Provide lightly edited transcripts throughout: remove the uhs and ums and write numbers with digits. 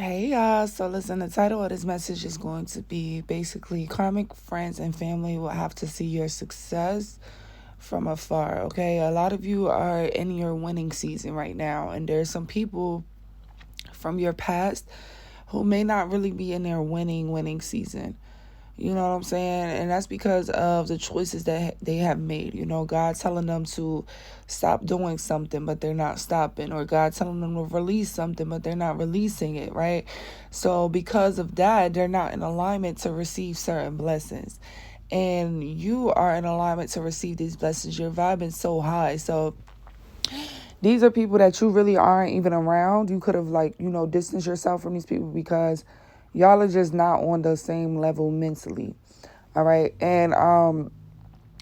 Hey y'all, so listen, the title of this message is going to be basically karmic friends and family will have to see your success from afar, okay? A lot of you are in your winning season right now, and there's some people from your past who may not really be in their winning season. You know what I'm saying? And that's because of the choices that they have made. You know, God telling them to stop doing something, but they're not stopping. Or God telling them to release something, but they're not releasing it, right? So because of that, they're not in alignment to receive certain blessings. And you are in alignment to receive these blessings. You're vibing so high. So these are people that you really aren't even around. You could have, like, distanced yourself from these people because y'all are just not on the same level mentally. All right. And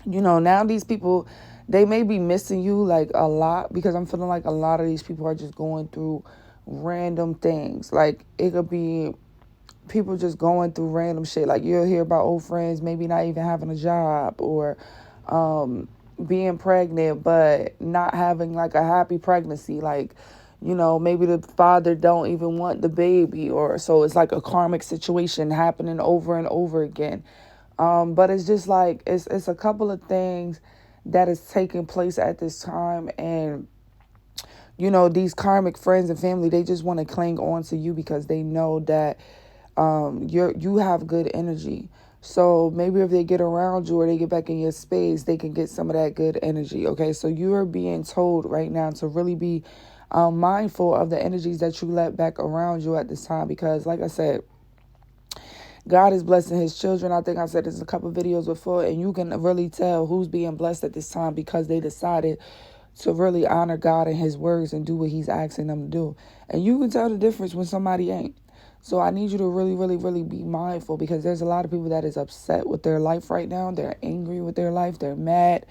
now these people, they may be missing you like a lot, because I'm feeling like a lot of these people are just going through random things. Like, it could be people just going through random shit. Like, you'll hear about old friends maybe not even having a job, or being pregnant but not having like a happy pregnancy. Like, maybe the father don't even want the baby, or so it's like a karmic situation happening over and over again. But it's just like it's a couple of things that is taking place at this time. And these karmic friends and family, they just want to cling on to you because they know that you have good energy. So maybe if they get around you or they get back in your space, they can get some of that good energy. Okay, so you are being told right now to really be mindful of the energies that you let back around you at this time, because like I said, God is blessing his children. I think I said this in a couple of videos before, and you can really tell who's being blessed at this time because they decided to really honor God and his words and do what he's asking them to do. And you can tell the difference when somebody ain't. So I need you to really, really, really be mindful, because there's a lot of people that is upset with their life right now. They're angry with their life. They're mad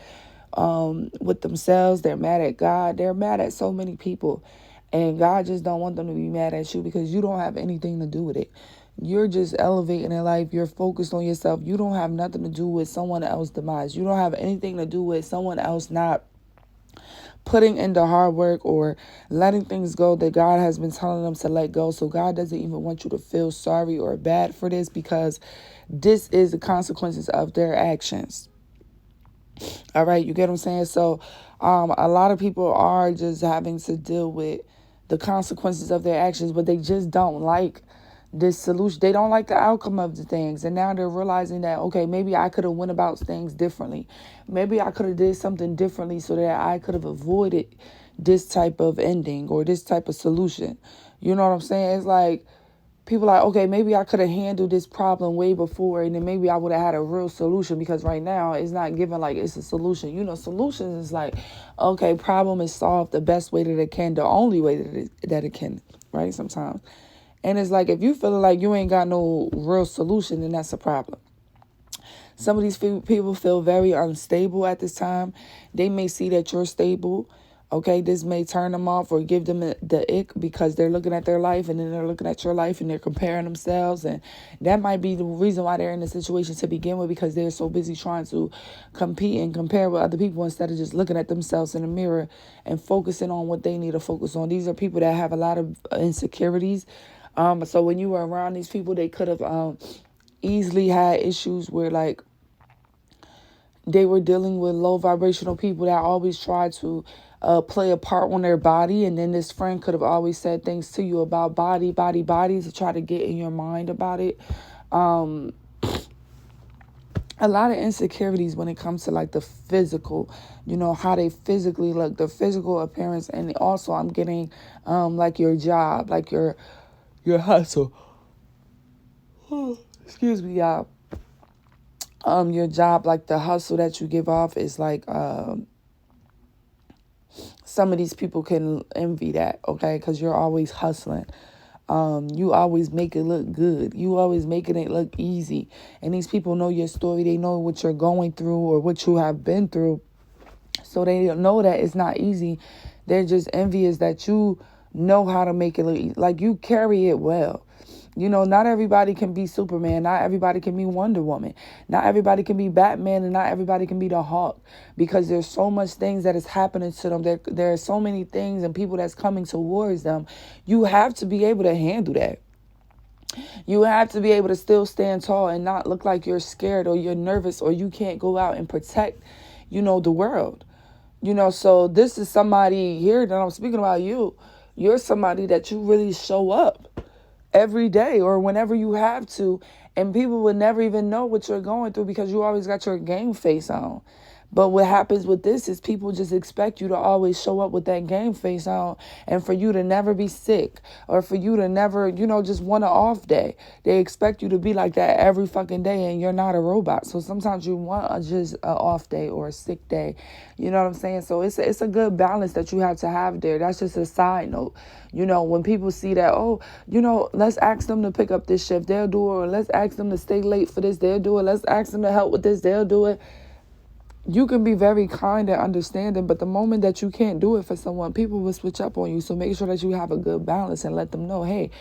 with themselves. They're mad at God. They're mad at so many people. And God just don't want them to be mad at you because you don't have anything to do with it. You're just elevating in life. You're focused on yourself. You don't have nothing to do with someone else's demise. You don't have anything to do with someone else not putting in the hard work or letting things go that God has been telling them to let go. So God doesn't even want you to feel sorry or bad for this, because this is the consequences of their actions. All right, you get what I'm saying? So a lot of people are just having to deal with the consequences of their actions, but they just don't like this solution. They don't like the outcome of the things. And now they're realizing that, okay, maybe I could have went about things differently. Maybe I could have did something differently so that I could have avoided this type of ending or this type of solution. You know what I'm saying? It's like, people are like, okay, maybe I could have handled this problem way before, and then maybe I would have had a real solution, because right now it's not given like it's a solution. Solutions is like, okay, problem is solved the best way that it can, the only way that it can, right? Sometimes. And it's like, if you feel like you ain't got no real solution, then that's a problem. Some of these people feel very unstable at this time. They may see that you're stable. Okay, this may turn them off or give them the ick, because they're looking at their life and then they're looking at your life and they're comparing themselves. And that might be the reason why they're in the situation to begin with, because they're so busy trying to compete and compare with other people instead of just looking at themselves in the mirror and focusing on what they need to focus on. These are people that have a lot of insecurities. So when you were around these people, they could have easily had issues where, like, they were dealing with low vibrational people that always try to play a part on their body. And then this friend could have always said things to you about body to try to get in your mind about it. A lot of insecurities when it comes to like the physical, how they physically look, the physical appearance. And also I'm getting like your job, like your hustle. Excuse me, y'all. Your job, like the hustle that you give off is like some of these people can envy that, okay? Because you're always hustling. You always make it look good. You always making it look easy. And these people know your story. They know what you're going through or what you have been through. So they know that it's not easy. They're just envious that you know how to make it look easy. Like, you carry it well. Not everybody can be Superman. Not everybody can be Wonder Woman. Not everybody can be Batman, and not everybody can be the Hulk, because there's so much things that is happening to them. There are so many things and people that's coming towards them. You have to be able to handle that. You have to be able to still stand tall and not look like you're scared or you're nervous or you can't go out and protect, the world. So this is somebody here that I'm speaking about you. You're somebody that you really show up every day or whenever you have to. And people would never even know what you're going through because you always got your game face on. But what happens with this is people just expect you to always show up with that game face on and for you to never be sick or for you to never, just want an off day. They expect you to be like that every fucking day and you're not a robot. So sometimes you want just an off day or a sick day. You know what I'm saying? So it's a good balance that you have to have there. That's just a side note. When people see that, let's ask them to pick up this shift, they'll do it. Or let's ask them to stay late for this, they'll do it. Let's ask them to help with this, they'll do it. You can be very kind and understanding, but the moment that you can't do it for someone, people will switch up on you. So make sure that you have a good balance and let them know, hey,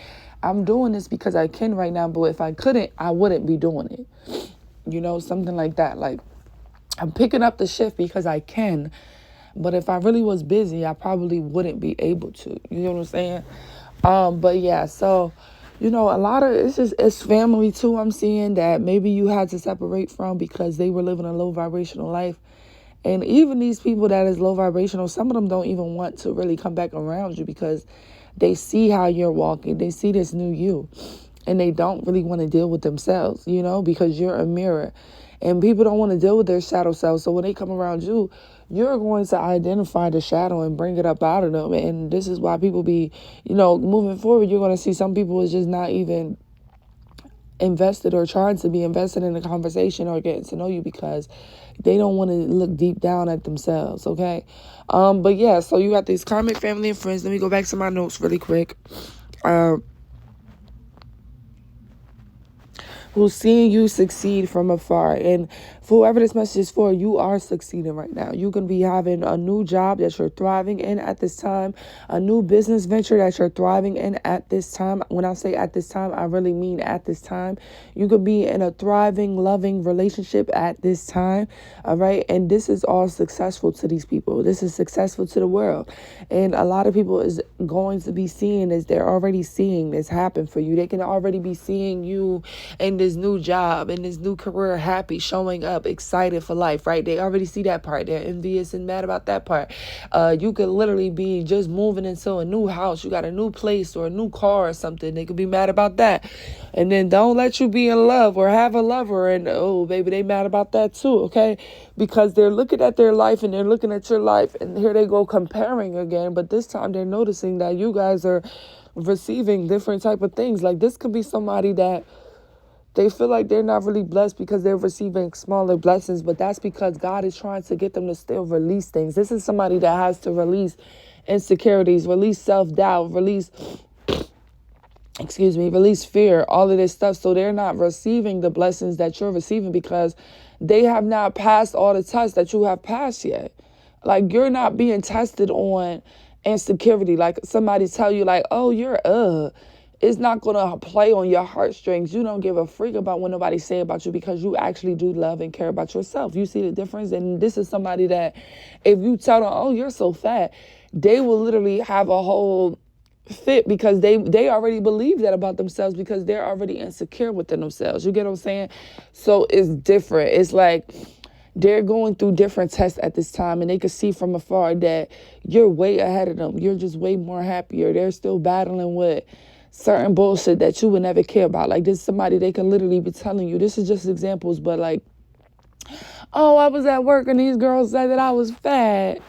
I'm doing this because I can right now, but if I couldn't, I wouldn't be doing it. Something like that. Like, I'm picking up the shift because I can, but if I really was busy, I probably wouldn't be able to. You know what I'm saying? But yeah, so a lot of it's family too. I'm seeing that maybe you had to separate from because they were living a low vibrational life. And even these people that is low vibrational, some of them don't even want to really come back around you because they see how you're walking. They see this new you and they don't really want to deal with themselves, because you're a mirror and people don't want to deal with their shadow self. So when they come around you, you're going to identify the shadow and bring it up out of them. And this is why people be, moving forward, you're going to see some people is just not even invested or trying to be invested in the conversation or getting to know you because they don't want to look deep down at themselves, okay? But yeah, so you got these karmic family and friends. Let me go back to my notes really quick. Who's seeing you succeed from afar. And for whoever this message is for, you are succeeding right now. You can be having a new job that you're thriving in at this time, a new business venture that you're thriving in at this time. When I say at this time, I really mean at this time. You could be in a thriving, loving relationship at this time, all right? And this is all successful to these people. This is successful to the world. And a lot of people is going to be seeing this. They're already seeing this happen for you. They can already be seeing you in this new job, in this new career, happy, showing up, excited for life, right? They already see that part. They're envious and mad about that part. You could literally be just moving into a new house. You got a new place or a new car or something. They could be mad about that. And then don't let you be in love or have a lover and, oh, baby, they mad about that too, okay? Because they're looking at their life and they're looking at your life and here they go comparing again. But this time they're noticing that you guys are receiving different type of things. Like this could be somebody that they feel like they're not really blessed because they're receiving smaller blessings, but that's because God is trying to get them to still release things. This is somebody that has to release insecurities, release self-doubt, release fear, all of this stuff. So they're not receiving the blessings that you're receiving because they have not passed all the tests that you have passed yet. Like you're not being tested on insecurity. Like somebody tell you like, oh, you're it's not going to play on your heartstrings. You don't give a freak about what nobody say about you because you actually do love and care about yourself. You see the difference? And this is somebody that if you tell them, oh, you're so fat, they will literally have a whole fit because they already believe that about themselves because they're already insecure within themselves. You get what I'm saying? So it's different. It's like they're going through different tests at this time and they can see from afar that you're way ahead of them. You're just way more happier. They're still battling with certain bullshit that you would never care about. Like this is somebody they can literally be telling you. This is just examples, but like, oh, I was at work and these girls said that I was fat.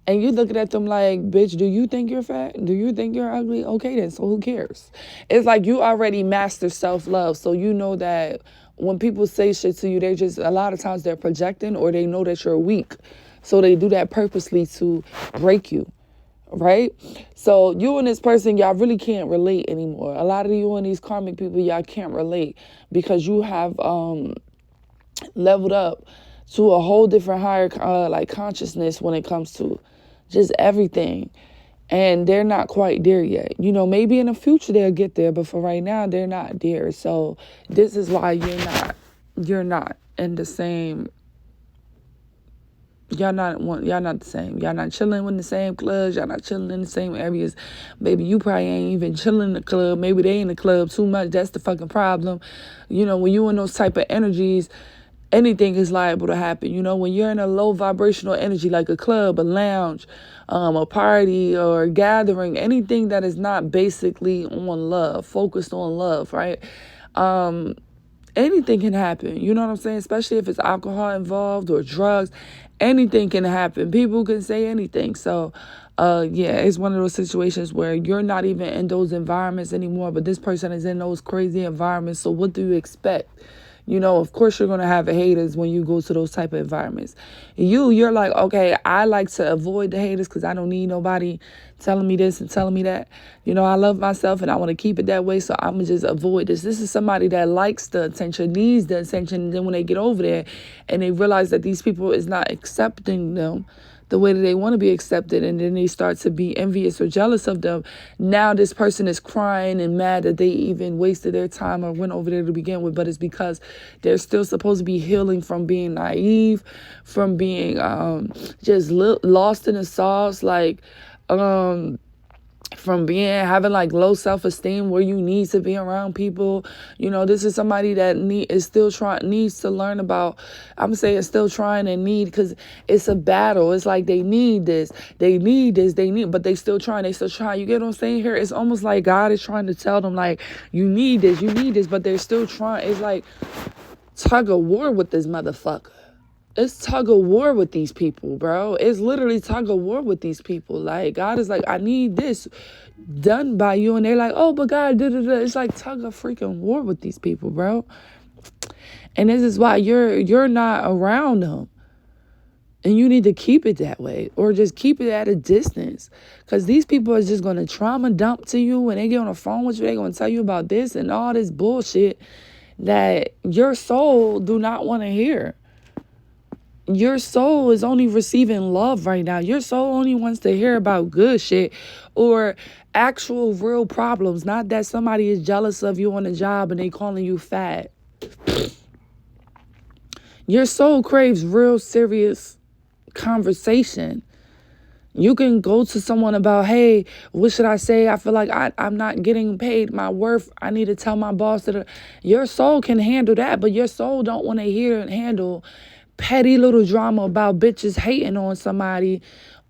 And you looking at them like, bitch, do you think you're fat? Do you think you're ugly? Okay then, so who cares? It's like you already master self-love. So you know that when people say shit to you, they just, a lot of times they're projecting or they know that you're weak. So they do that purposely to break you. Right? So you and this person, y'all really can't relate anymore. A lot of you and these karmic people, y'all can't relate because you have leveled up to a whole different higher consciousness when it comes to just everything. And they're not quite there yet. Maybe in the future they'll get there, but for right now they're not there. So this is why you're not in the same Y'all not the same. Y'all not chilling in the same clubs. Y'all not chilling in the same areas. Maybe you probably ain't even chilling in the club. Maybe they in the club too much. That's the fucking problem. You know, when you in those type of energies, anything is liable to happen. You know, when you're in a low vibrational energy, like a club, a lounge, a party or a gathering, anything that is not basically on love, focused on love, right? Anything can happen. You know what I'm saying? Especially if it's alcohol involved or drugs, anything can happen. People can say anything. So, yeah, it's one of those situations where you're not even in those environments anymore, but this person is in those crazy environments. So what do you expect? You know, of course you're going to have haters when you go to those type of environments. You're like, okay, I like to avoid the haters because I don't need nobody telling me this and telling me that. You know, I love myself and I want to keep it that way, so I'm going to just avoid this. This is somebody that likes the attention, needs the attention, and then when they get over there and they realize that these people is not accepting them the way that they want to be accepted, and then they start to be envious or jealous of them. Now this person is crying and mad that they even wasted their time or went over there to begin with, but it's because they're still supposed to be healing from being naive, from being just lost in the sauce, like from having like low self-esteem where you need to be around people. You know, this is somebody that needs to learn about, I'm saying still trying and need, because it's a battle. It's like they need this, but they still trying. You get what I'm saying here? It's almost like God is trying to tell them, like, you need this, but they're still trying. It's like tug of war with this motherfucker. It's tug of war with these people, bro. It's literally tug of war with these people. Like, God is like, I need this done by you. And they're like, oh, but God, It's like tug of freaking war with these people, bro. And this is why you're not around them. And you need to keep it that way, or just keep it at a distance. Because these people are just going to trauma dump to you. When they get on the phone with you, they're going to tell you about this and all this bullshit that your soul do not want to hear. Your soul is only receiving love right now. Your soul only wants to hear about good shit or actual real problems. Not that somebody is jealous of you on the job and they calling you fat. Your soul craves real serious conversation. You can go to someone about, hey, what should I say? I feel like I'm not getting paid my worth. I need to tell my boss that. Your soul can handle that, but your soul don't want to hear and handle petty little drama about bitches hating on somebody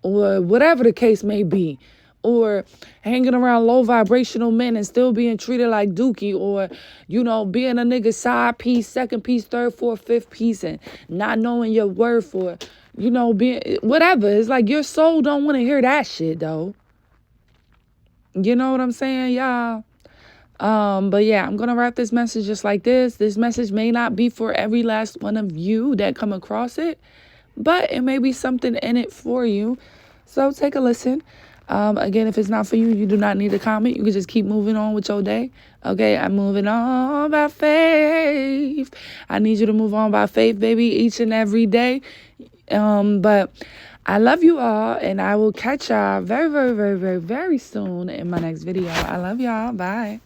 or whatever the case may be, or hanging around low vibrational men and still being treated like dookie, or, you know, being a nigga side piece, second piece, third, fourth, fifth piece, and not knowing your worth, or, you know, being whatever. It's like your soul don't want to hear that shit, though. You know what I'm saying, y'all? But yeah, I'm gonna wrap this message just like this. This message may not be for every last one of you that come across it, but it may be something in it for you. So take a listen. Again, if it's not for you, you do not need to comment. You can just keep moving on with your day. Okay, I'm moving on by faith. I need you to move on by faith, baby, each and every day. But I love you all, and I will catch y'all very, very, very, very, very soon in my next video. I love y'all. Bye.